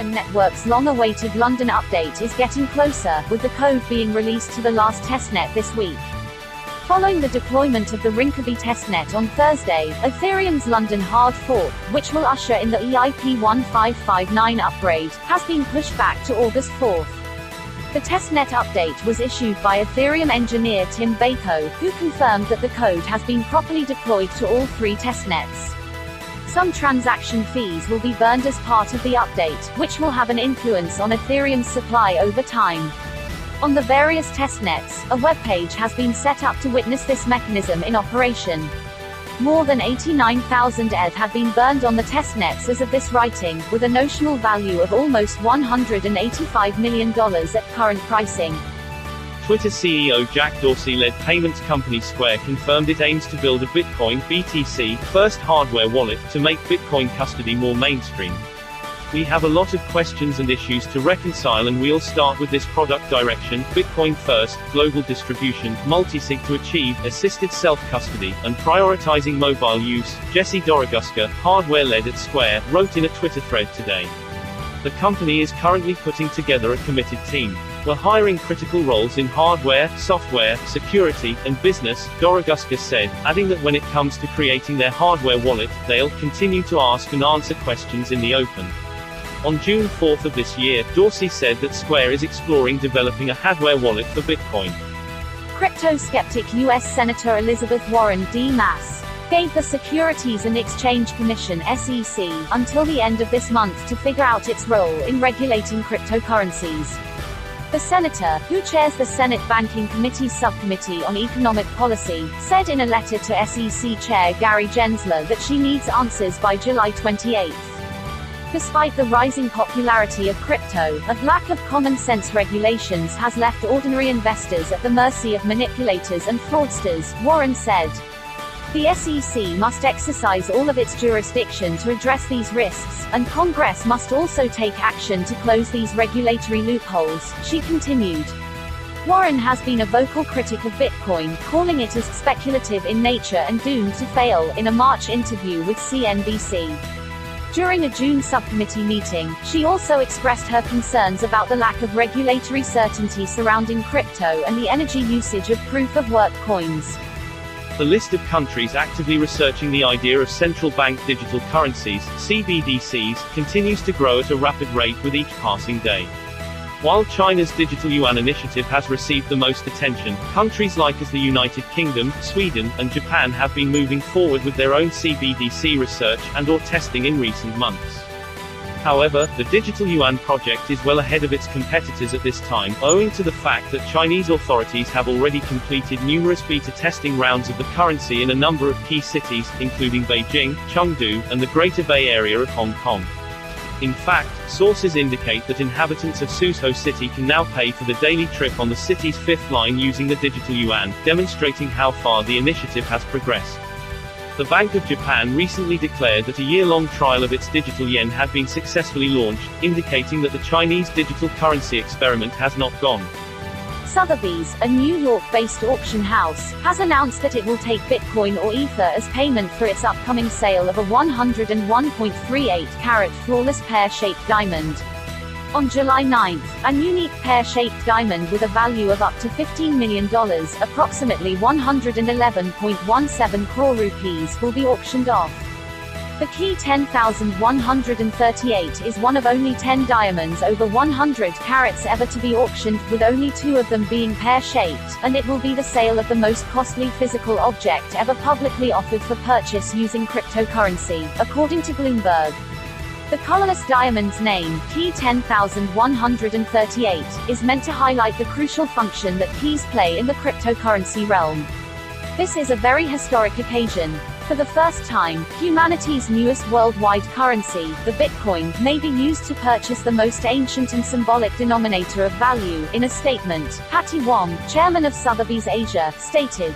Ethereum network's long-awaited London update is getting closer, with the code being released to the last testnet this week. Following the deployment of the Rinkeby testnet on Thursday, Ethereum's London hard fork, which will usher in the EIP 1559 upgrade, has been pushed back to August 4th. The testnet update was issued by Ethereum engineer Tim Bako, who confirmed that the code has been properly deployed to all three testnets. Some transaction fees will be burned as part of the update, which will have an influence on Ethereum's supply over time. On the various testnets, a webpage has been set up to witness this mechanism in operation. More than 89,000 ETH have been burned on the testnets as of this writing, with a notional value of almost $185 million at current pricing. Twitter CEO Jack Dorsey-led payments company Square confirmed it aims to build a Bitcoin (BTC) first hardware wallet to make Bitcoin custody more mainstream. "We have a lot of questions and issues to reconcile, and we'll start with this product direction: Bitcoin first, global distribution, multisig to achieve assisted self-custody, and prioritizing mobile use," Jesse Doroguska, hardware lead at Square, wrote in a Twitter thread today. The company is currently putting together a committed team. "We're hiring critical roles in hardware, software, security, and business," Doroguska said, adding that when it comes to creating their hardware wallet, they'll continue to ask and answer questions in the open. On June 4th of this year, Dorsey said that Square is exploring developing a hardware wallet for Bitcoin. Crypto skeptic U.S. Senator Elizabeth Warren D. Mass. gave the Securities and Exchange Commission (SEC) until the end of this month to figure out its role in regulating cryptocurrencies. The senator, who chairs the Senate Banking Committee's Subcommittee on Economic Policy, said in a letter to SEC Chair Gary Gensler that she needs answers by July 28. Despite the rising popularity of crypto, a lack of common-sense regulations has left ordinary investors at the mercy of manipulators and fraudsters, Warren said. The SEC must exercise all of its jurisdiction to address these risks, and Congress must also take action to close these regulatory loopholes, she continued. Warren has been a vocal critic of Bitcoin, calling it as speculative in nature and doomed to fail, in a March interview with CNBC. During a June subcommittee meeting, she also expressed her concerns about the lack of regulatory certainty surrounding crypto and the energy usage of proof-of-work coins. The list of countries actively researching the idea of central bank digital currencies, CBDCs, continues to grow at a rapid rate with each passing day. While China's digital yuan initiative has received the most attention, countries like the United Kingdom, Sweden, and Japan have been moving forward with their own CBDC research and/or testing in recent months. However, the digital yuan project is well ahead of its competitors at this time, owing to the fact that Chinese authorities have already completed numerous beta testing rounds of the currency in a number of key cities, including Beijing, Chengdu, and the Greater Bay Area of Hong Kong. In fact, sources indicate that inhabitants of Suzhou City can now pay for the daily trip on the city's fifth line using the digital yuan, demonstrating how far the initiative has progressed. The Bank of Japan recently declared that a year-long trial of its digital yen had been successfully launched, indicating that the Chinese digital currency experiment has not gone. Sotheby's, a New York-based auction house, has announced that it will take Bitcoin or Ether as payment for its upcoming sale of a 101.38 carat flawless pear-shaped diamond. On July 9, a unique pear-shaped diamond with a value of up to $15 million, approximately 111.17 crore rupees, will be auctioned off. The key 10,138 is one of only 10 diamonds over 100 carats ever to be auctioned, with only 2 of them being pear-shaped, and it will be the sale of the most costly physical object ever publicly offered for purchase using cryptocurrency, according to Bloomberg. The colorless diamond's name, Key 10,138, is meant to highlight the crucial function that keys play in the cryptocurrency realm. This is a very historic occasion. For the first time, humanity's newest worldwide currency, the Bitcoin, may be used to purchase the most ancient and symbolic denominator of value. In a statement, Patty Wong, chairman of Sotheby's Asia, stated,